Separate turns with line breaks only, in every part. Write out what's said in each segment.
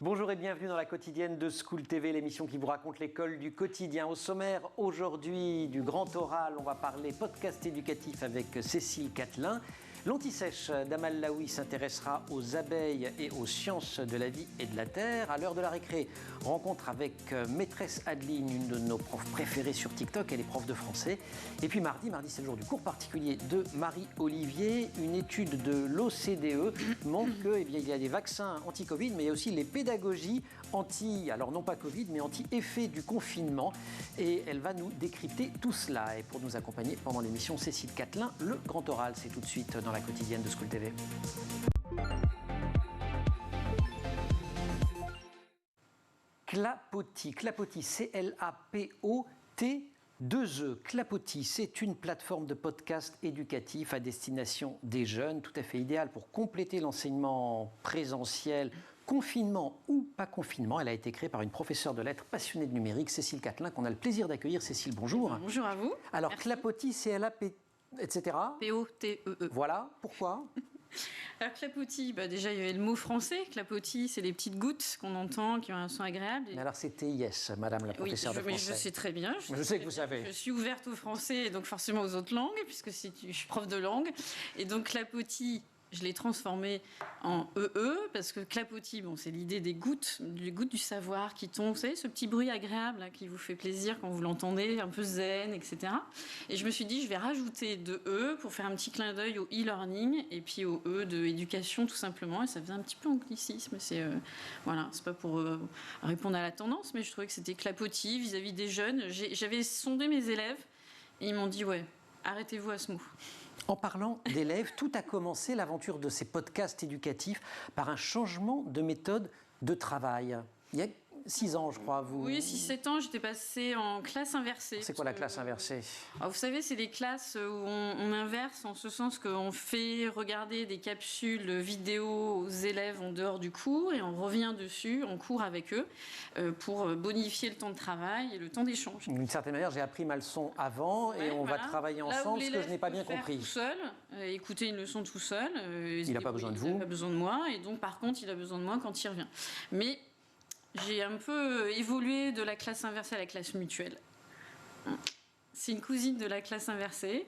Bonjour et bienvenue dans la quotidienne de School TV, l'émission qui vous raconte l'école du quotidien. Au sommaire aujourd'hui du grand oral, on va parler podcast éducatif avec Cécile Catelin. L'Anti-Sèche d'Amal Laoui s'intéressera aux abeilles et aux sciences de la vie et de la terre. À l'heure de la récré, rencontre avec maîtresse Adeline, une de nos profs préférées sur TikTok, elle est prof de français. Et puis mardi c'est le jour du cours particulier de Marie-Olivier. Une étude de l'OCDE montre qu'il y a des vaccins anti-Covid, mais il y a aussi les pédagogies alors non pas Covid, mais anti-effet du confinement. Et elle va nous décrypter tout cela. Et pour nous accompagner pendant l'émission, Cécile Catelin, le grand oral, c'est tout de suite dans la quotidienne de School TV. Clapotis, C-L-A-P-O-T 2E. Clapotis, c'est une plateforme de podcast éducatif à destination des jeunes, tout à fait idéale pour compléter l'enseignement présentiel, confinement ou pas confinement. Elle a été créée par une professeure de lettres passionnée de numérique, Cécile Catelin, qu'on a le plaisir d'accueillir. Cécile, bonjour.
Bonjour à vous.
Alors,
merci.
Clapotis, C-L-A-P, etc.
P-O-T-E-E.
Voilà, pourquoi ?
Alors, clapotis, déjà il y avait le mot français. Clapotis, c'est les petites gouttes qu'on entend, qui ont un son agréable.
Mais alors c'est TIS, madame la professeure de français.
Je sais très bien.
Je sais que vous savez.
Je suis ouverte au français et donc forcément aux autres langues, puisque je suis prof de langue. Et donc clapotis, je l'ai transformé en EE, parce que clapotis, c'est l'idée des gouttes du savoir qui tombent. Vous savez, ce petit bruit agréable là, qui vous fait plaisir quand vous l'entendez, un peu zen, etc. Et je me suis dit, je vais rajouter de E pour faire un petit clin d'œil au e-learning et puis au E de éducation, tout simplement. Et ça faisait un petit peu anglicisme. C'est pas pour répondre à la tendance, mais je trouvais que c'était clapotis vis-à-vis des jeunes. J'avais sondé mes élèves et ils m'ont dit, ouais, arrêtez-vous à ce mot.
En parlant d'élèves, tout a commencé, l'aventure de ces podcasts éducatifs, par un changement de méthode de travail. Il y a 6 ans, je crois.
Oui, 6-7 ans, j'étais passée en classe inversée.
C'est quoi la classe inversée ?
Vous savez, c'est les classes où on inverse, en ce sens qu'on fait regarder des capsules vidéo aux élèves en dehors du cours et on revient dessus en cours avec eux pour bonifier le temps de travail et le temps d'échange.
D'une certaine manière, j'ai appris ma leçon avant et on va travailler ensemble, ce que je n'ai pas bien compris.
Tout seul, écouter une leçon tout seul.
Il n'a pas besoin de vous.
Il n'a pas besoin de moi et donc par contre, il a besoin de moi quand il revient. Mais j'ai un peu évolué de la classe inversée à la classe mutuelle. C'est une cousine de la classe inversée.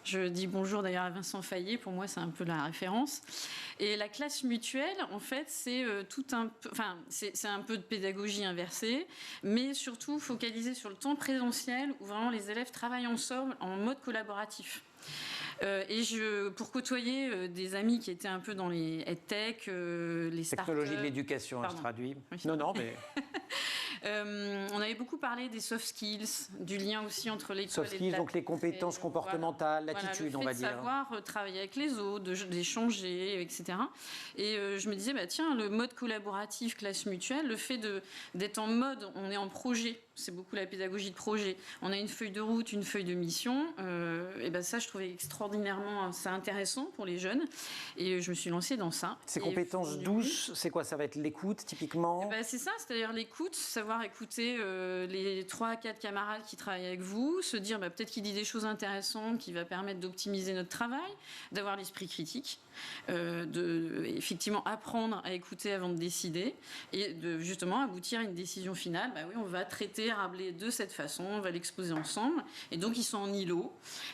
Je dis bonjour d'ailleurs à Vincent Fayet, pour moi c'est un peu la référence. Et la classe mutuelle, en fait, c'est c'est un peu de pédagogie inversée, mais surtout focalisé sur le temps présentiel où vraiment les élèves travaillent ensemble en mode collaboratif. Pour côtoyer des amis qui étaient un peu dans les EdTech, les startups...
Technologie de l'éducation, je traduis.
Oui.
Non, mais...
on avait beaucoup parlé des soft skills, du lien aussi entre l'école
soft skills, donc les compétences comportementales, l'attitude, on va dire.
Le fait de savoir travailler avec les autres, d'échanger, etc. Et je me disais, tiens, le mode collaboratif, classe mutuelle, le fait d'être en mode, on est en projet, c'est beaucoup la pédagogie de projet. On a une feuille de route, une feuille de mission. Ça, je trouvais extraordinairement intéressant pour les jeunes. Et je me suis lancée dans ça.
Ces compétences douces, c'est quoi ? Ça va être l'écoute, typiquement ?
C'est ça, c'est-à-dire l'écoute, savoir écouter les 3-4 camarades qui travaillent avec vous, se dire peut-être qu'il dit des choses intéressantes qui va permettre d'optimiser notre travail, d'avoir l'esprit critique, effectivement apprendre à écouter avant de décider et de justement aboutir à une décision finale. On va traiter Rabelais de cette façon, on va l'exposer ensemble. Et donc ils sont en îlot.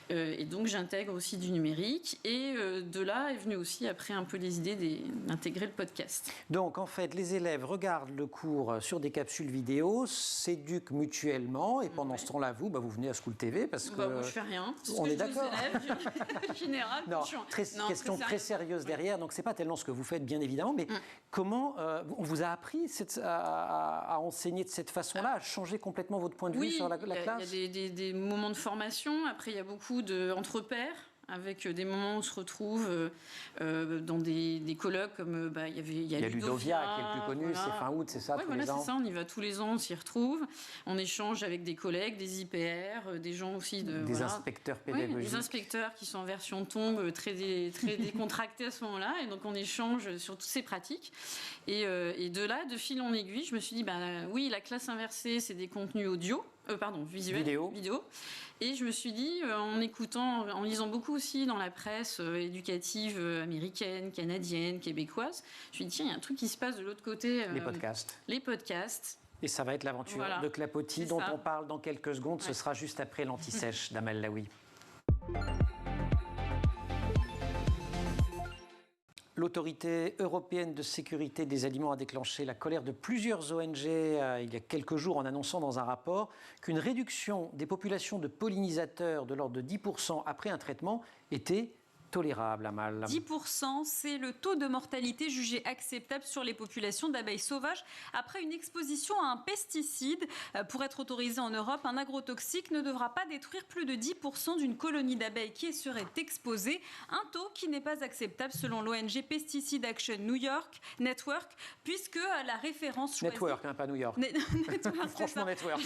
Et donc j'intègre aussi du numérique. Et de là est venue aussi après un peu les idées d'intégrer le podcast.
Donc en fait, les élèves regardent le cours sur des capsules vidéo, s'éduquent mutuellement et pendant ce temps-là, vous venez à School TV parce que...
moi, je fais rien.
On est d'accord.
Général.
Question très sérieuse derrière. Donc c'est pas tellement ce que vous faites, bien évidemment, mais comment on vous a appris à enseigner de cette façon-là, à changer complètement votre point de vue sur la classe ?
Il y a des moments de formation. Après, il y a beaucoup entre pairs, avec des moments où on se retrouve dans des colloques comme il y a
Ludovia qui est le plus connu, c'est fin août, c'est ça, tous les ans.
C'est ça, on y va tous les ans, on s'y retrouve, on échange avec des collègues, des IPR, des gens aussi
des inspecteurs pédagogiques.
Des inspecteurs qui sont en version tongue, très décontractés à ce moment-là, et donc on échange sur toutes ces pratiques. Et de là, de fil en aiguille, je me suis dit, oui, la classe inversée, c'est des contenus audio. vidéo. Et je me suis dit, en lisant beaucoup aussi dans la presse éducative américaine, canadienne, québécoise, je me suis dit, tiens, il y a un truc qui se passe de l'autre côté. Les podcasts.
Et ça va être l'aventure de Clapotis, dont on parle dans quelques secondes. Ce sera juste après l'anti-sèche d'Amal Laoui. L'Autorité européenne de sécurité des aliments a déclenché la colère de plusieurs ONG il y a quelques jours en annonçant dans un rapport qu'une réduction des populations de pollinisateurs de l'ordre de 10% après un traitement était tolérable, Amal.
10%, c'est le taux de mortalité jugé acceptable sur les populations d'abeilles sauvages après une exposition à un pesticide. Pour être autorisé en Europe, un agrotoxique ne devra pas détruire plus de 10% d'une colonie d'abeilles qui serait exposée. Un taux qui n'est pas acceptable selon l'ONG Pesticide Action New York Network, puisque la référence choisie...
Network, pas New York.
Network,
franchement, Network.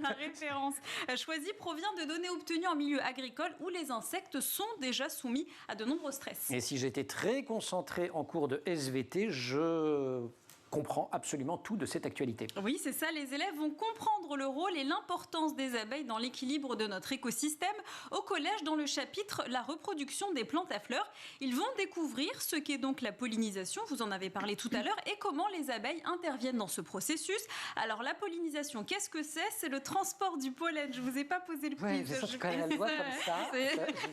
La référence choisie provient de données obtenues en milieu agricole où les insectes sont déjà soumis à de nombreux stress.
Et si j'étais très concentré en cours de SVT, je comprends absolument tout de cette actualité.
Oui, c'est ça, les élèves vont comprendre le rôle et l'importance des abeilles dans l'équilibre de notre écosystème. Au collège, dans le chapitre « La reproduction des plantes à fleurs », ils vont découvrir ce qu'est donc la pollinisation, vous en avez parlé tout à l'heure, et comment les abeilles interviennent dans ce processus. Alors la pollinisation, qu'est-ce que c'est ? C'est le transport du pollen. Je ne vous ai pas posé le
pitch. Oui, je connais la loi comme ça.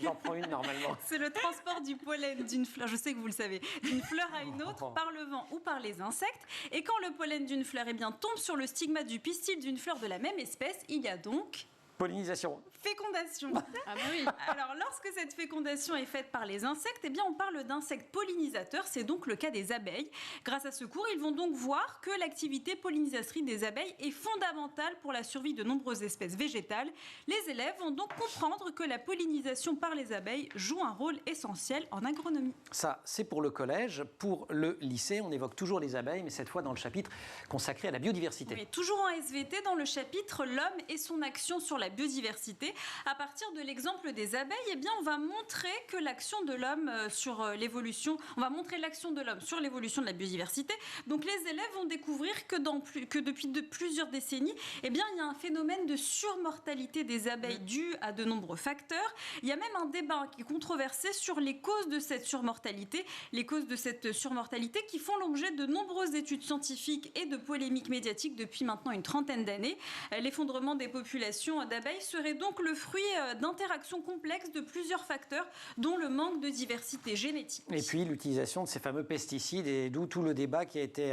J'en prends une normalement.
C'est le transport du pollen d'une fleur, je sais que vous le savez, d'une fleur à une autre, par le vent ou par les insectes. Et quand le pollen d'une fleur tombe sur le stigmate du pistil d'une fleur de la même espèce, il y a donc...
pollinisation.
Fécondation. Ah bah oui. Alors, lorsque cette fécondation est faite par les insectes, on parle d'insectes pollinisateurs. C'est donc le cas des abeilles. Grâce à ce cours, ils vont donc voir que l'activité pollinisatrice des abeilles est fondamentale pour la survie de nombreuses espèces végétales. Les élèves vont donc comprendre que la pollinisation par les abeilles joue un rôle essentiel en agronomie.
Ça, c'est pour le collège. Pour le lycée, on évoque toujours les abeilles, mais cette fois dans le chapitre consacré à la biodiversité.
Oui, toujours en SVT, dans le chapitre « L'homme et son action sur la biodiversité ». À partir de l'exemple des abeilles, on va montrer que l'action de l'homme sur l'évolution, on va montrer l'action de l'homme sur l'évolution de la biodiversité. Donc les élèves vont découvrir que depuis plusieurs décennies, il y a un phénomène de surmortalité des abeilles dû à de nombreux facteurs. Il y a même un débat qui est controversé sur les causes de cette surmortalité, qui font l'objet de nombreuses études scientifiques et de polémiques médiatiques depuis maintenant une trentaine d'années. L'effondrement des populations d'abeilles serait donc le fruit d'interactions complexes de plusieurs facteurs, dont le manque de diversité génétique.
Et puis l'utilisation de ces fameux pesticides, et d'où tout le débat qui a été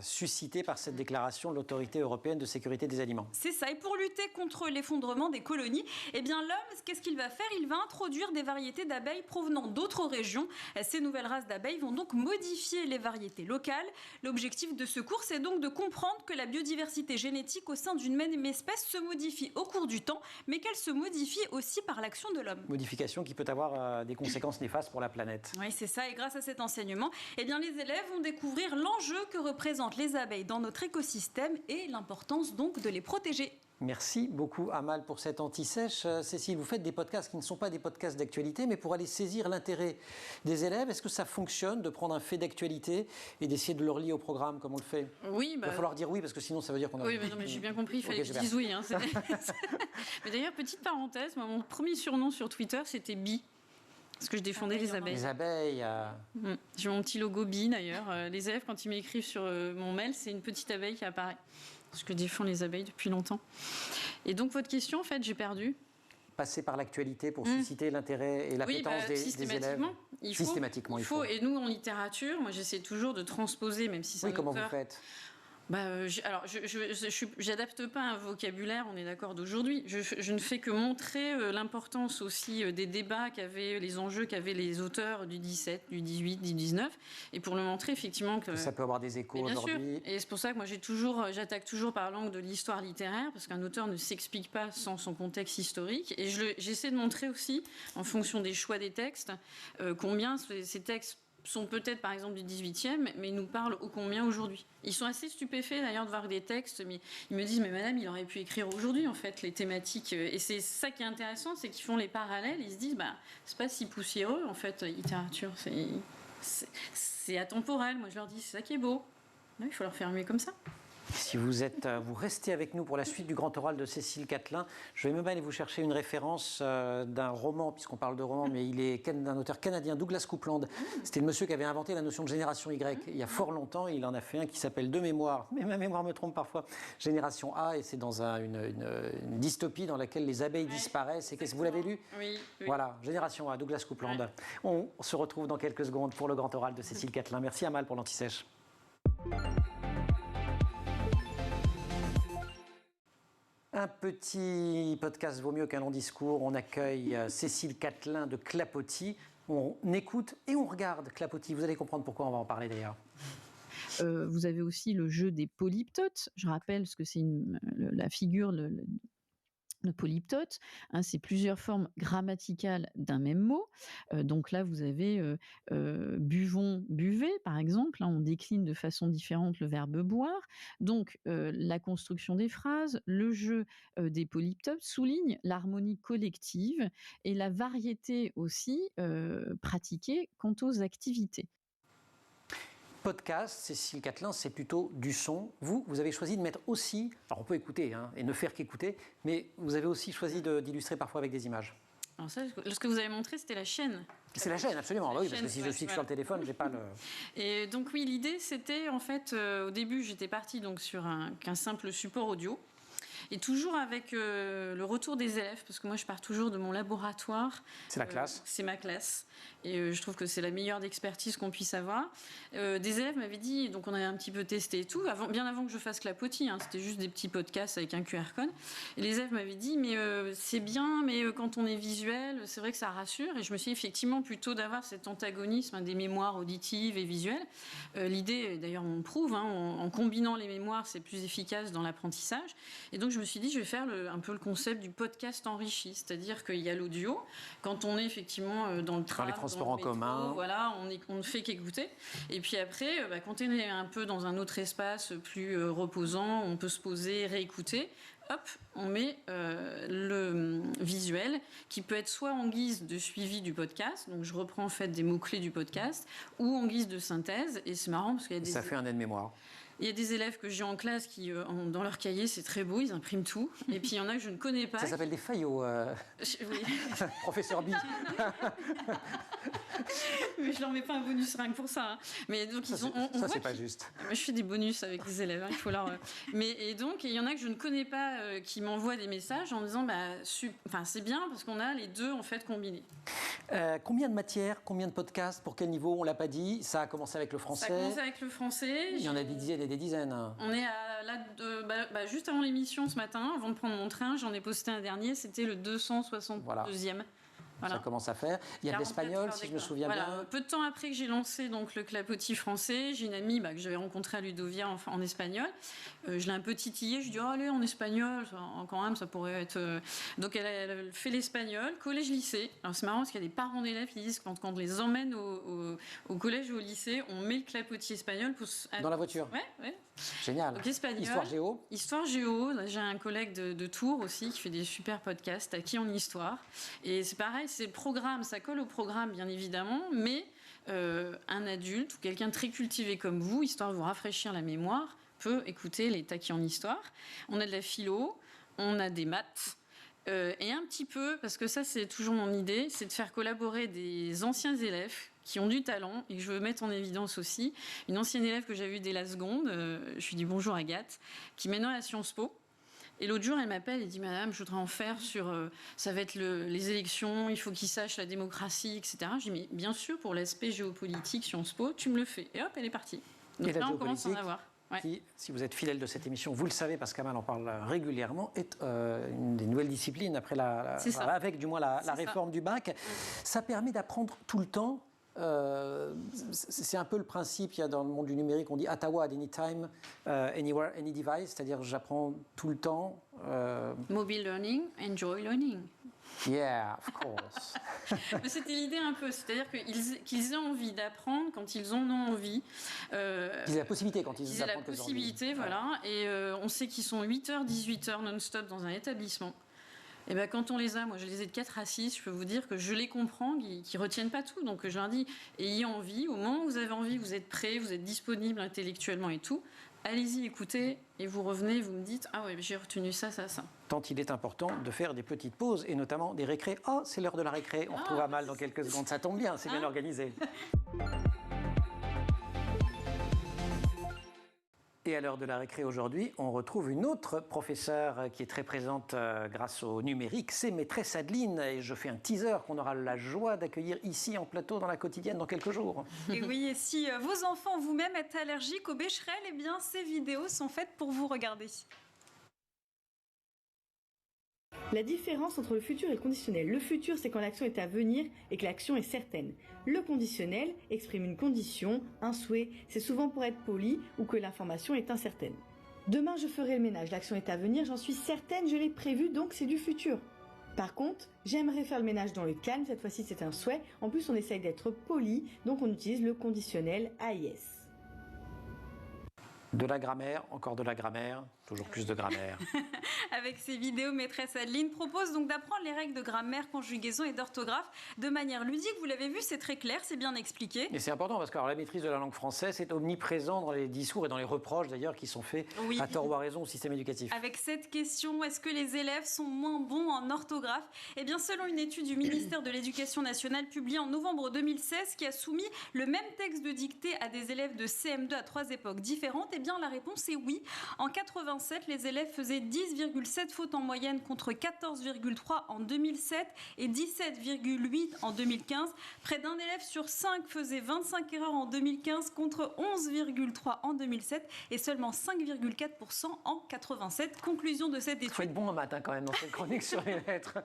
suscité par cette déclaration de l'Autorité européenne de sécurité des aliments.
C'est ça. Et pour lutter contre l'effondrement des colonies, l'homme, qu'est-ce qu'il va faire ? Il va introduire des variétés d'abeilles provenant d'autres régions. Ces nouvelles races d'abeilles vont donc modifier les variétés locales. L'objectif de ce cours, c'est donc de comprendre que la biodiversité génétique au sein d'une même espèce se modifie au cours du temps, mais qu'elle se modifie aussi par l'action de l'homme.
Modification qui peut avoir des conséquences néfastes pour la planète.
Oui, c'est ça. Et grâce à cet enseignement, les élèves vont découvrir l'enjeu que représentent les abeilles dans notre écosystème et l'importance donc de les protéger.
Merci beaucoup Amal pour cette anti-sèche. Cécile, vous faites des podcasts qui ne sont pas des podcasts d'actualité, mais pour aller saisir l'intérêt des élèves. Est-ce que ça fonctionne de prendre un fait d'actualité et d'essayer de le relier au programme comme on le fait ?
Oui.
Il va falloir dire oui parce que sinon ça veut dire qu'on a...
Oui, mais non, mais j'ai bien compris, il fallait que je dise oui. Mais d'ailleurs, petite parenthèse, mon premier surnom sur Twitter, c'était Bi. Parce que je défendais les abeilles.
Les abeilles.
J'ai mon petit logo Bi d'ailleurs. Les élèves, quand ils m'écrivent sur mon mail, c'est une petite abeille qui apparaît. Parce que je défends les abeilles depuis longtemps. Et donc, votre question, en fait, j'ai perdu.
Passer par l'actualité pour susciter l'intérêt et l'appétence des élèves.
Systématiquement, il faut. Et nous, en littérature, moi, j'essaie toujours de transposer, même si c'est un
comment
auteur...
vous faites ?
Alors, j'adapte pas un vocabulaire, on est d'accord, d'aujourd'hui. Je ne fais que montrer l'importance aussi des débats les enjeux qu'avaient les auteurs du 17, du 18, du 19. Et pour le montrer, effectivement... que
ça peut avoir des échos aujourd'hui.
Et c'est pour ça que moi, j'attaque toujours par l'angle de l'histoire littéraire, parce qu'un auteur ne s'explique pas sans son contexte historique. Et j'essaie de montrer aussi, en fonction des choix des textes, combien ces textes sont peut-être par exemple du 18e, mais ils nous parlent ô combien aujourd'hui. Ils sont assez stupéfaits d'ailleurs de voir des textes, mais ils me disent, mais madame, il aurait pu écrire aujourd'hui en fait les thématiques. Et c'est ça qui est intéressant, c'est qu'ils font les parallèles, ils se disent, c'est pas si poussiéreux en fait, littérature, c'est atemporel. Moi je leur dis, c'est ça qui est beau. Il faut leur faire mieux comme ça.
Si vous restez avec nous pour la suite du grand oral de Cécile Catelin, je vais même aller vous chercher une référence d'un roman, puisqu'on parle de roman, mais il est d'un auteur canadien, Douglas Coupland. C'était le monsieur qui avait inventé la notion de génération Y. Il y a fort longtemps, il en a fait un qui s'appelle de mémoire, mais ma mémoire me trompe parfois, Génération A, et c'est dans une dystopie dans laquelle les abeilles disparaissent. Vous l'avez lu?
Oui.
Voilà, Génération A, Douglas Coupland. Ouais. On se retrouve dans quelques secondes pour le grand oral de Cécile Catelin. Merci Amal pour l'anti-sèche. Un petit podcast vaut mieux qu'un long discours. On accueille Cécile Catelin de Clapotis. On écoute et on regarde Clapotis. Vous allez comprendre pourquoi on va en parler d'ailleurs.
Vous avez aussi le jeu des polyptotes. Je rappelle ce que c'est la figure, le polyptote, c'est plusieurs formes grammaticales d'un même mot. Donc là, vous avez buvons, buvez, par exemple. On décline de façon différente le verbe boire. Donc, la construction des phrases, le jeu des polyptotes souligne l'harmonie collective et la variété aussi pratiquée quant aux activités.
Podcast, Cécile Catelin, c'est plutôt du son. Vous avez choisi de mettre aussi, alors on peut écouter et ne faire qu'écouter, mais vous avez aussi choisi d'illustrer parfois avec des images.
Alors ça, ce que vous avez montré, c'était la chaîne.
C'est la chaîne, absolument. Oui, parce que si je fixe sur le téléphone, j'ai pas le...
Et donc oui, l'idée, c'était en fait, au début, j'étais partie donc sur qu'un simple support audio. Et toujours avec le retour des élèves, parce que moi je pars toujours de mon laboratoire.
C'est la classe.
C'est ma classe. Et je trouve que c'est la meilleure d'expertise qu'on puisse avoir. Des élèves m'avaient dit, donc on avait un petit peu testé et tout, bien avant que je fasse Clapotis, c'était juste des petits podcasts avec un QR code. Et les élèves m'avaient dit, mais c'est bien, mais quand on est visuel, c'est vrai que ça rassure. Et je me suis dit, effectivement, plutôt d'avoir cet antagonisme des mémoires auditives et visuelles. L'idée, d'ailleurs on le prouve, en combinant les mémoires, c'est plus efficace dans l'apprentissage. Et donc je me suis dit, je vais faire un peu le concept du podcast enrichi, c'est-à-dire qu'il y a l'audio, quand on est effectivement dans le tram,
dans les transports en commun,
voilà, on ne fait qu'écouter. Et puis après, quand on est un peu dans un autre espace plus reposant, on peut se poser, réécouter. Hop, on met le visuel qui peut être soit en guise de suivi du podcast, donc je reprends en fait des mots-clés du podcast, ou en guise de synthèse. Et c'est marrant parce qu'il y a des...
Ça fait un aide-mémoire.
Il y a des élèves que j'ai en classe qui, dans leur cahier, c'est très beau, ils impriment tout. Et puis il y en a que je ne connais pas.
Ça s'appelle des faillots,
oui.
Professeur B.
Mais je leur mets pas un bonus rien que pour ça. Mais donc
ça, c'est pas juste.
Je fais des bonus avec les élèves, il faut leur. Et donc il y en a que je ne connais pas qui m'envoient des messages en me disant c'est bien parce qu'on a les deux en fait combinés.
Combien de matières, combien de podcasts, pour quel niveau? On l'a pas dit. Ça a commencé avec le français.
Ça a commencé avec le français.
Il y en a des dizaines et des dizaines.
On est juste avant l'émission ce matin, avant de prendre mon train, j'en ai posté un dernier. C'était le 262e.
Voilà. Ça commence à faire. Il y a de l'espagnol, si je me souviens bien.
Peu de temps après que j'ai lancé donc, le Clapotis français, j'ai une amie que j'avais rencontrée à Ludovia en espagnol. Je l'ai un peu titillée. Je lui ai dit, allez, en espagnol, quand même, ça pourrait être... Donc, elle fait l'espagnol, collège-lycée. Alors, c'est marrant parce qu'il y a des parents d'élèves qui disent que quand on les emmène au collège ou au lycée, on met le Clapotis espagnol.
Dans la voiture?
Ouais.
Génial.
Donc, espagnol. Histoire géo. J'ai un collègue de Tours aussi qui fait des super podcasts, Acquis en histoire. Et c'est pareil, c'est le programme, ça colle au programme bien évidemment, mais un adulte ou quelqu'un de très cultivé comme vous, histoire de vous rafraîchir la mémoire, peut écouter les Acquis en histoire. On a de la philo, on a des maths. Et un petit peu, parce que ça c'est toujours mon idée, c'est de faire collaborer des anciens élèves qui ont du talent et que je veux mettre en évidence aussi. Une ancienne élève que j'ai vue dès la seconde, je lui dis bonjour Agathe, qui maintenant est à Sciences Po. Et l'autre jour, elle m'appelle et dit « Madame, je voudrais en faire sur... ça va être les élections, il faut qu'ils sachent la démocratie, etc. » Je dis « Mais bien sûr, pour l'aspect géopolitique, Sciences Po, tu me le fais. » Et hop, elle est partie. Donc là, on commence à en avoir. Ouais.
Qui, si vous êtes fidèle de cette émission, vous le savez, parce qu'Amal en parle régulièrement, est une des nouvelles disciplines après avec du moins la réforme du bac. Ça permet d'apprendre tout le temps. C'est un peu le principe, il y a dans le monde du numérique, on dit at anytime, anywhere, any device, c'est-à-dire j'apprends tout le temps.
Mobile learning, enjoy learning.
Yeah, of course.
C'était l'idée un peu, c'est-à-dire qu'ils aient envie d'apprendre quand ils en ont envie.
Qu'ils aient la possibilité quand ils apprennent.
Qu'ils aient la possibilité, voilà. Et on sait qu'ils sont 8h, 18h non-stop dans un établissement. Et ben quand on les a, moi je les ai de 4 à 6, je peux vous dire que je les comprends, qu'ils ne retiennent pas tout. Donc je leur dis, ayez envie, au moment où vous avez envie, vous êtes prêts, vous êtes disponible intellectuellement et tout, allez-y, écoutez, et vous revenez, vous me dites « Ah oui, j'ai retenu ça, ça, ça ».
Tant il est important de faire des petites pauses, et notamment des récrés. Oh, c'est l'heure de la récré, on retrouve Amal dans quelques secondes. Ça tombe bien, c'est bien organisé. Et à l'heure de la récré aujourd'hui, on retrouve une autre professeure qui est très présente grâce au numérique, c'est maîtresse Adeline. Et je fais un teaser qu'on aura la joie d'accueillir ici en plateau dans la quotidienne dans quelques jours.
Et oui, et si vos enfants vous-même êtes allergiques aux bécherelles, eh bien ces vidéos sont faites pour vous regarder.
La différence entre le futur et le conditionnel. Le futur, c'est quand l'action est à venir et que l'action est certaine. Le conditionnel exprime une condition, un souhait. C'est souvent pour être poli ou que l'information est incertaine. Demain, je ferai le ménage. L'action est à venir, j'en suis certaine, je l'ai prévu, donc c'est du futur. Par contre, j'aimerais faire le ménage dans le calme. Cette fois-ci, c'est un souhait. En plus, on essaye d'être poli, donc on utilise le conditionnel AIS.
De la grammaire, encore de la grammaire, toujours plus de grammaire.
Avec ces vidéos, maîtresse Adeline propose donc d'apprendre les règles de grammaire, conjugaison et d'orthographe de manière ludique. Vous l'avez vu, c'est très clair, c'est bien expliqué.
Et c'est important parce que la maîtrise de la langue française est omniprésent dans les discours et dans les reproches d'ailleurs qui sont faits à tort ou à raison au système éducatif.
Avec cette question, est-ce que les élèves sont moins bons en orthographe? Eh bien, selon une étude du ministère de l'Éducation nationale publiée en novembre 2016 qui a soumis le même texte de dictée à des élèves de CM2 à 3 époques différentes, eh bien la réponse est oui. En 87, les élèves faisaient 10,7 fautes en moyenne contre 14,3 en 2007 et 17,8 en 2015. Près d'un élève sur 5 faisait 25 erreurs en 2015 contre 11,3 en 2007 et seulement 5,4% en 87. Conclusion de cette étude.
Il faut être bon en maths quand même dans cette chronique sur les lettres.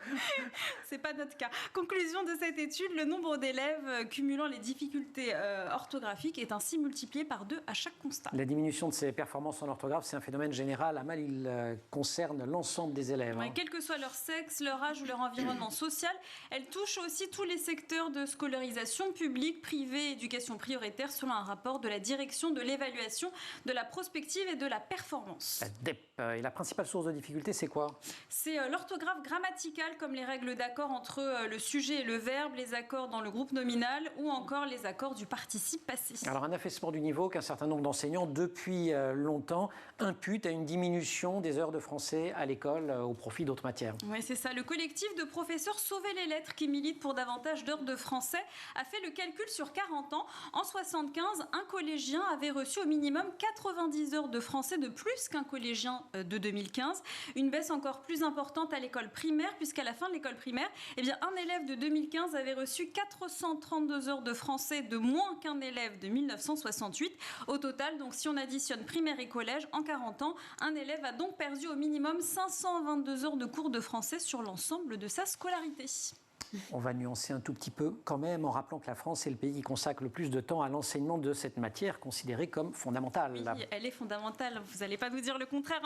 C'est pas notre cas. Conclusion de cette étude, le nombre d'élèves cumulant les difficultés orthographiques est ainsi multiplié par 2 à chaque constat.
La diminution de ces performances en orthographe, c'est un phénomène général. Amal, il concerne l'ensemble des élèves.
Ouais, quel que soit leur sexe, leur âge ou leur environnement social, elle touche aussi tous les secteurs de scolarisation publique, privée, éducation prioritaire, selon un rapport de la direction de l'évaluation, de la prospective et de la performance.
La DEP. Et la principale source de difficulté, c'est quoi?
C'est l'orthographe grammaticale, comme les règles d'accord entre le sujet et le verbe, les accords dans le groupe nominal ou encore les accords du participe passé.
Alors un affaissement du niveau qu'un certain nombre d'enseignants, depuis longtemps, imputent à une diminution des heures de français à l'école au profit d'autres matières.
Oui, c'est ça. Le collectif de professeurs Sauver les lettres, qui milite pour davantage d'heures de français, a fait le calcul sur 40 ans. En 1975, un collégien avait reçu au minimum 90 heures de français de plus qu'un collégien de 2015. Une baisse encore plus importante à l'école primaire, puisqu'à la fin de l'école primaire, eh bien, un élève de 2015 avait reçu 432 heures de français de moins qu'un élève de 1968. Au total, donc, si on additionne primaire et collège, en 40 ans, un élève a donc perdu au minimum 522 heures de cours de français sur l'ensemble de sa scolarité.
On va nuancer un tout petit peu quand même en rappelant que la France est le pays qui consacre le plus de temps à l'enseignement de cette matière considérée comme fondamentale.
Oui, elle est fondamentale, vous n'allez pas nous dire le contraire.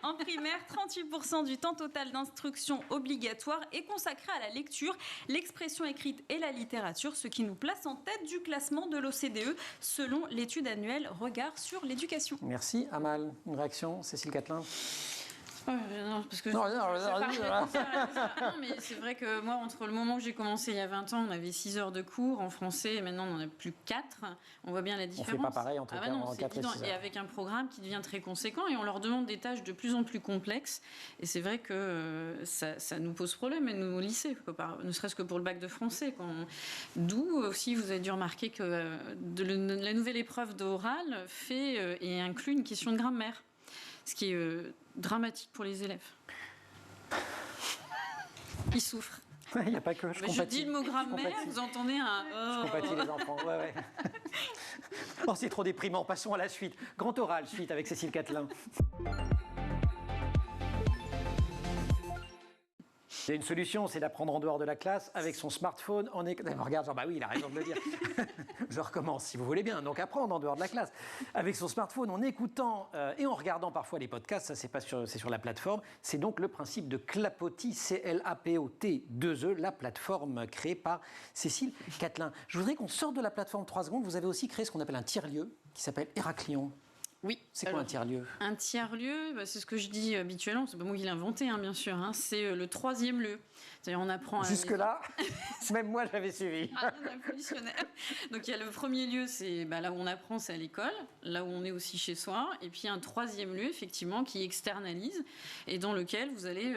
En
primaire, 38% du temps total d'instruction obligatoire est consacré à la lecture, l'expression écrite et la littérature, ce qui nous place en tête du classement de l'OCDE selon l'étude annuelle Regard sur l'éducation.
Merci Amal. Une réaction, Cécile Catelin?
Non, parce que non, mais c'est vrai que moi, entre le moment où j'ai commencé il y a 20 ans, on avait 6 heures de cours en français, et maintenant on n'en a plus que 4. On voit bien la différence.
On ne fait pas pareil entre 4 et 6 heures.
Et avec un programme qui devient très conséquent, et on leur demande des tâches de plus en plus complexes. Et c'est vrai que ça nous pose problème, et nous au lycée, ne serait-ce que pour le bac de français. D'où aussi, vous avez dû remarquer que la nouvelle épreuve d'oral fait et inclut une question de grammaire. Ce qui est dramatique pour les élèves. Ils souffrent.
Il n'y a pas que je
compatis. Je dis le mot grammaire, vous entendez un...
Je compatis les enfants, ouais. Oh, c'est trop déprimant, passons à la suite. Grand oral, suite avec Cécile Catelin. Il y a une solution, c'est d'apprendre en dehors de la classe avec son smartphone. Regarde, genre, bah oui, il a raison de le dire. Je recommence, si vous voulez bien. Donc apprendre en dehors de la classe avec son smartphone, en écoutant et en regardant parfois les podcasts. Ça, c'est sur la plateforme. C'est donc le principe de Clapoty, CLAPOT2E, la plateforme créée par Cécile Catelin. Je voudrais qu'on sorte de la plateforme 3 secondes. Vous avez aussi créé ce qu'on appelle un tiers-lieu qui s'appelle Héraclion.
Oui.
C'est quoi un tiers-lieu?
Un tiers-lieu, c'est ce que je dis habituellement, c'est pas moi qui l'ai inventé, bien sûr, c'est le 3e lieu. C'est-à-dire on apprend...
Jusque-là, même moi j'avais suivi.
Rien de révolutionnaire. Donc il y a le premier lieu, c'est là où on apprend, c'est à l'école, là où on est aussi chez soi. Et puis un 3e lieu, effectivement, qui externalise et dans lequel vous allez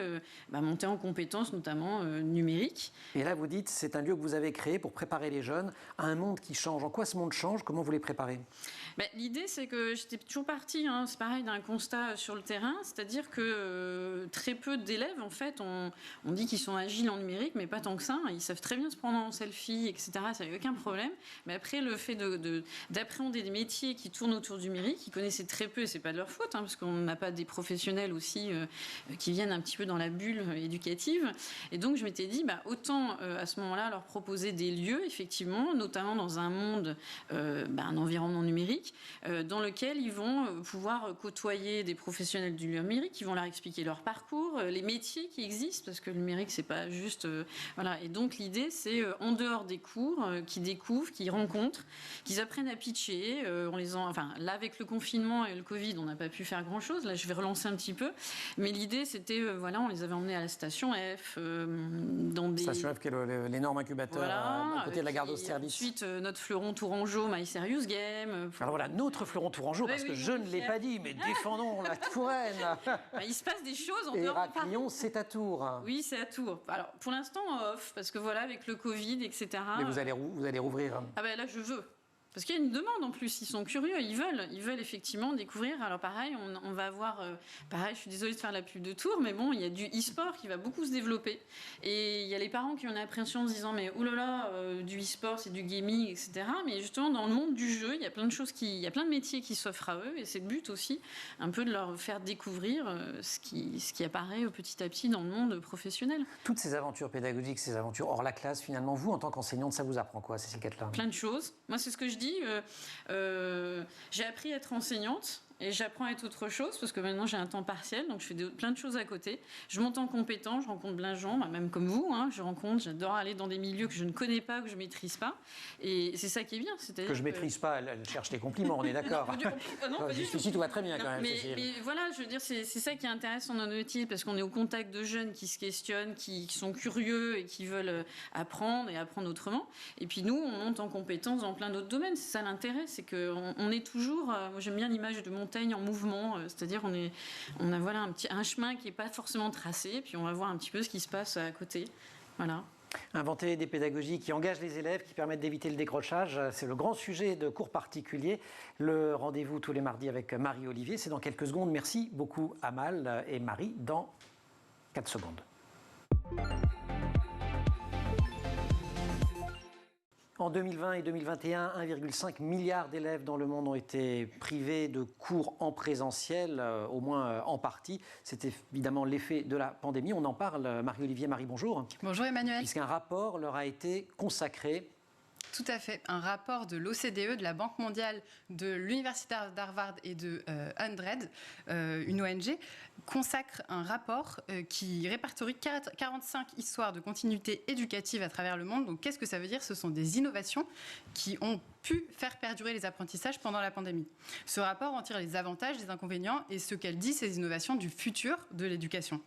monter en compétences, notamment numériques.
Et là, vous dites, c'est un lieu que vous avez créé pour préparer les jeunes à un monde qui change. En quoi ce monde change? Comment vous les préparez?
L'idée, c'est que j'étais toujours partie, c'est pareil, d'un constat sur le terrain, c'est-à-dire que très peu d'élèves, en fait, on dit qu'ils sont agiles en numérique, mais pas tant que ça. Ils savent très bien se prendre en selfie, etc. Ça n'a aucun problème. Mais après, le fait d'appréhender des métiers qui tournent autour du numérique, ils connaissaient très peu, et c'est pas de leur faute, parce qu'on n'a pas des professionnels aussi qui viennent un petit peu dans la bulle éducative. Et donc, je m'étais dit, autant à ce moment-là leur proposer des lieux, effectivement, notamment dans un monde, un environnement numérique, dans lequel ils vont pouvoir côtoyer des professionnels du numérique, qui vont leur expliquer leur parcours, les métiers qui existent, parce que le numérique, c'est pas juste... voilà. Et donc, l'idée, c'est en dehors des cours, qu'ils découvrent, qu'ils rencontrent, qu'ils apprennent à pitcher. Là, avec le confinement et le Covid, on n'a pas pu faire grand-chose. Là, je vais relancer un petit peu. Mais l'idée, c'était, on les avait emmenés à la station F, dans des...
Station F, qui est l'énorme incubateur à côté de la gare d'Austerlitz.
Ensuite, notre fleuron tourangeau, My Serious Game.
Alors voilà, notre fleuron tourangeau, parce que je ne l'ai pas dit, mais défendons la Touraine.
Il se passe des choses en
Et
dehors.
Héraclion, c'est à Tours.
Oui, c'est à Tours. Alors, pour l'instant, off, parce que avec le Covid, etc.
Mais vous allez rouvrir.
Là, je veux. Parce qu'il y a une demande en plus, ils sont curieux, ils veulent effectivement découvrir. Alors pareil, on va avoir, je suis désolée de faire la pub de Tours, mais bon, il y a du e-sport qui va beaucoup se développer. Et il y a les parents qui ont une appréhension en se disant, mais oulala, du e-sport, c'est du gaming, etc. Mais justement, dans le monde du jeu, il y a plein de métiers qui s'offrent à eux, et c'est le but aussi, un peu de leur faire découvrir ce qui apparaît petit à petit dans le monde professionnel.
Toutes ces aventures pédagogiques, ces aventures hors la classe, finalement, vous, en tant qu'enseignante, ça vous apprend quoi, Cécile Catelin?
Plein de choses. Moi, c'est ce que je dis. J'ai appris à être enseignante et j'apprends à être autre chose parce que maintenant j'ai un temps partiel, donc je fais plein de choses à côté. Je monte en compétence, je rencontre plein de gens, même comme vous, j'adore aller dans des milieux que je ne connais pas, que je ne maîtrise pas, et c'est ça qui est bien. C'est-à-dire
que je ne maîtrise pas, elle cherche les compliments, on est d'accord. Jusqu'ici tout va très bien quand même.
Mais voilà, je veux dire, c'est ça qui est intéressant dans notre métier, parce qu'on est au contact de jeunes qui se questionnent, qui sont curieux et qui veulent apprendre et apprendre autrement. Et puis nous, on monte en compétence dans plein d'autres domaines. C'est ça l'intérêt, c'est qu'on est toujours... moi j'aime bien l'image de montagne en mouvement, c'est-à-dire on a un chemin qui n'est pas forcément tracé, puis on va voir un petit peu ce qui se passe à côté. Voilà.
Inventer des pédagogies qui engagent les élèves, qui permettent d'éviter le décrochage, c'est le grand sujet de cours particuliers. Le rendez-vous tous les mardis avec Marie-Olivier, c'est dans quelques secondes. Merci beaucoup Amal et Marie, dans 4 secondes. En 2020 et 2021, 1,5 milliard d'élèves dans le monde ont été privés de cours en présentiel, au moins en partie. C'est évidemment l'effet de la pandémie. On en parle, Marie-Olivier. Marie, bonjour.
Bonjour Emmanuel.
Puisqu'un rapport leur a été consacré.
Tout à fait. Un rapport de l'OCDE, de la Banque mondiale, de l'Université d'Harvard et de Undred, une ONG, consacre un rapport qui répertorie 45 histoires de continuité éducative à travers le monde. Donc, qu'est-ce que ça veut dire? Ce sont des innovations qui ont pu faire perdurer les apprentissages pendant la pandémie. Ce rapport en tire les avantages, les inconvénients et ce qu'elle dit, ces innovations du futur de l'éducation.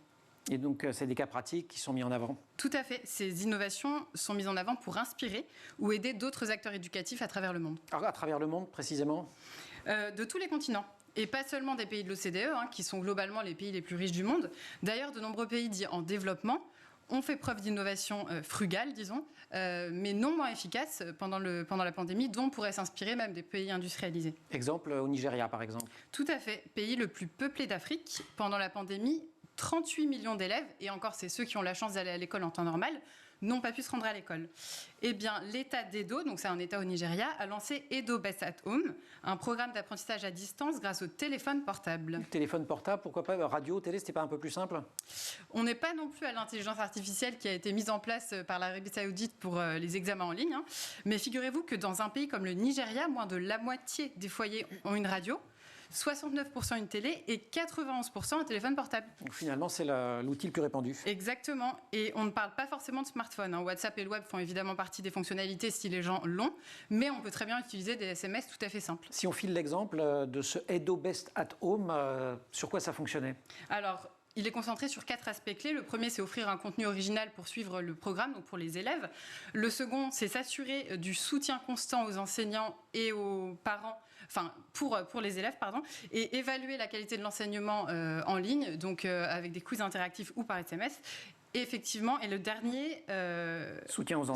Et donc, c'est des cas pratiques qui sont mis en avant?
Tout à fait. Ces innovations sont mises en avant pour inspirer ou aider d'autres acteurs éducatifs à travers le monde.
Alors, à travers le monde, précisément?
De tous les continents. Et pas seulement des pays de l'OCDE, qui sont globalement les pays les plus riches du monde. D'ailleurs, de nombreux pays dits en développement ont fait preuve d'innovation frugale, disons, mais non moins efficace pendant la pandémie, dont pourraient s'inspirer même des pays industrialisés.
Exemple, au Nigeria, par exemple?
Tout à fait. Pays le plus peuplé d'Afrique. Pendant la pandémie, 38 millions d'élèves, et encore c'est ceux qui ont la chance d'aller à l'école en temps normal, n'ont pas pu se rendre à l'école. Eh bien, l'État d'Edo, donc c'est un État au Nigeria, a lancé Edo Best at Home, un programme d'apprentissage à distance grâce au téléphone portable.
Téléphone portable, pourquoi pas radio, télé, c'était pas un peu plus simple?
On n'est pas non plus à l'intelligence artificielle qui a été mise en place par l'Arabie Saoudite pour les examens en ligne, mais figurez-vous que dans un pays comme le Nigeria, moins de la moitié des foyers ont une radio. 69% une télé et 91% un téléphone portable.
Donc finalement, c'est l'outil le plus répandu.
Exactement. Et on ne parle pas forcément de smartphone. WhatsApp et le web font évidemment partie des fonctionnalités si les gens l'ont, mais on peut très bien utiliser des SMS tout à fait simples.
Si on file l'exemple de ce Edo Best at Home, sur quoi ça fonctionnait?
Alors, il est concentré sur 4 aspects clés. Le premier, c'est offrir un contenu original pour suivre le programme, donc pour les élèves. Le second, c'est s'assurer du soutien constant aux enseignants et aux parents, enfin pour les élèves, pardon, et évaluer la qualité de l'enseignement en ligne, donc avec des quiz interactifs ou par SMS. Et effectivement, et le dernier,
soutien aux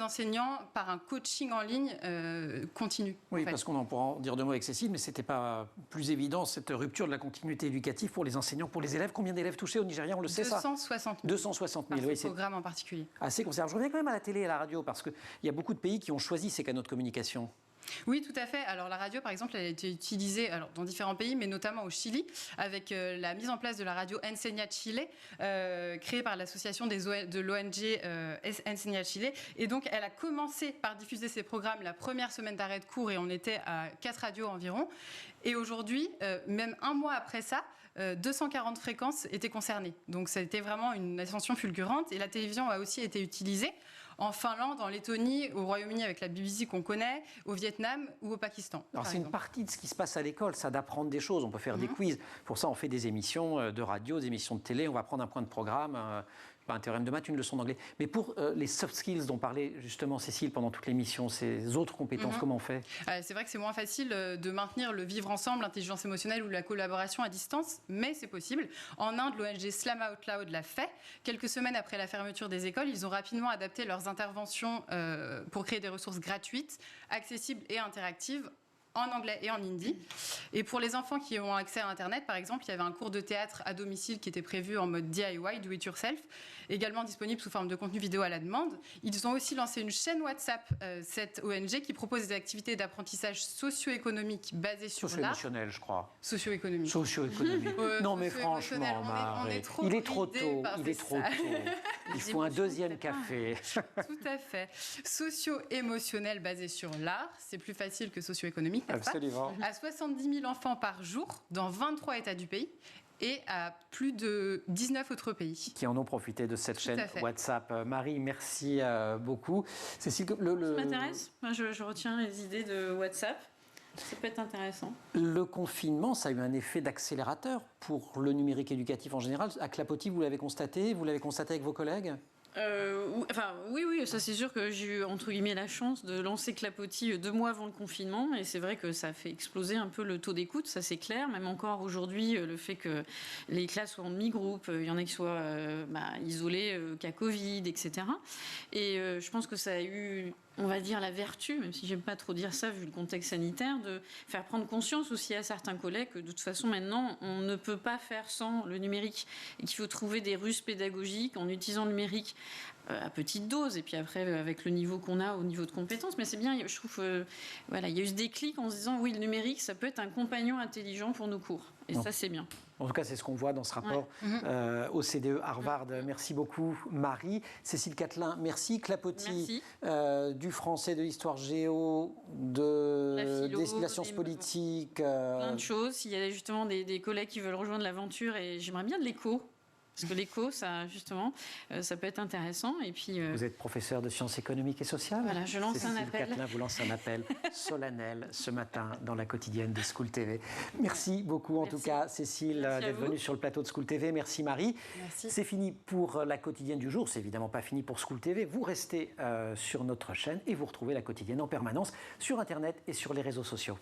enseignants
par un coaching en ligne continu.
Oui, parce qu'on en pourra en dire deux mots avec Cécile, mais ce n'était pas plus évident, cette rupture de la continuité éducative pour les enseignants, pour les élèves. Combien d'élèves touchés au Nigeria, on le sait ça
260 000.
260 000,
par
oui.
ce programme en particulier.
Assez concerné. Je reviens quand même à la télé et à la radio, parce qu'il y a beaucoup de pays qui ont choisi ces canaux de communication.
Oui, tout à fait. Alors la radio, par exemple, elle a été utilisée dans différents pays, mais notamment au Chili, avec la mise en place de la radio Enseña Chile, créée par l'association de l'ONG Enseña Chile. Et donc, elle a commencé par diffuser ses programmes la première semaine d'arrêt de cours, et on était à 4 radios environ. Et aujourd'hui, même un mois après ça, 240 fréquences étaient concernées. Donc ça a été vraiment une ascension fulgurante. Et la télévision a aussi été utilisée en Finlande, en Lettonie, au Royaume-Uni avec la BBC qu'on connaît, au Vietnam ou au Pakistan.
Alors c'est une partie de ce qui se passe à l'école, ça d'apprendre des choses. On peut faire des quiz. Pour ça, on fait des émissions de radio, des émissions de télé. On va prendre un point de programme, un théorème de maths, une leçon d'anglais. Mais pour les soft skills dont parlait justement Cécile pendant toute l'émission, ces autres compétences, comment on fait?
C'est vrai que c'est moins facile de maintenir le vivre ensemble, l'intelligence émotionnelle ou la collaboration à distance, mais c'est possible. En Inde, l'ONG Slam Out Loud l'a fait. Quelques semaines après la fermeture des écoles, ils ont rapidement adapté leurs interventions pour créer des ressources gratuites, accessibles et interactives en anglais et en hindi. Et pour les enfants qui ont accès à Internet, par exemple, il y avait un cours de théâtre à domicile qui était prévu en mode DIY, do it yourself, également disponible sous forme de contenu vidéo à la demande. Ils ont aussi lancé une chaîne WhatsApp, cette ONG, qui propose des activités d'apprentissage socio-économique basées sur l'art.
Socio-émotionnel, je crois.
Socio-économique.
Socio-économique. Non, mais franchement, il est trop tôt. Il est trop tôt. Il faut un deuxième café.
Tout à fait. Socio-émotionnel basé sur l'art, c'est plus facile que socio-économique.
Absolument.
À 70 000 enfants par jour dans 23 États du pays et à plus de 19 autres pays.
Qui en ont profité de cette chaîne WhatsApp. Marie, merci beaucoup. Cécile,
Ça m'intéresse. Moi, je retiens les idées de WhatsApp. Ça peut être intéressant.
Le confinement, ça a eu un effet d'accélérateur pour le numérique éducatif en général. À Clapotis, vous l'avez constaté avec vos collègues?
Oui, ça c'est sûr que j'ai eu entre guillemets la chance de lancer Clapotis 2 mois avant le confinement, et c'est vrai que ça a fait exploser un peu le taux d'écoute, ça c'est clair. Même encore aujourd'hui, le fait que les classes soient en demi-groupe, il y en a qui soient isolés, cas Covid, etc. Et je pense que ça a eu, on va dire, la vertu, même si j'aime pas trop dire ça vu le contexte sanitaire, de faire prendre conscience aussi à certains collègues que de toute façon maintenant on ne peut pas faire sans le numérique et qu'il faut trouver des ruses pédagogiques en utilisant le numérique à petite dose, et puis après avec le niveau qu'on a au niveau de compétences. Mais c'est bien, je trouve, il y a eu ce déclic en se disant oui, le numérique ça peut être un compagnon intelligent pour nos cours, et ça c'est bien.
En tout cas, c'est ce qu'on voit dans ce rapport OCDE Harvard. Merci beaucoup, Marie. Cécile Catelin, merci. Clapotis, du français, de l'histoire géo, des sciences politiques.
Plein de choses. Il y a justement des collègues qui veulent rejoindre l'aventure, et j'aimerais bien de l'éco. Parce que l'éco, ça, justement, ça peut être intéressant. Et puis,
vous êtes professeur de sciences économiques et sociales.
Voilà, je lance un appel.
Cécile Catelin vous lance un appel solennel ce matin dans la quotidienne de School TV. Merci beaucoup, en tout cas, Cécile, d'être venue sur le plateau de School TV. Merci, Marie.
Merci.
C'est fini pour la quotidienne du jour. C'est évidemment pas fini pour School TV. Vous restez sur notre chaîne et vous retrouvez la quotidienne en permanence sur Internet et sur les réseaux sociaux.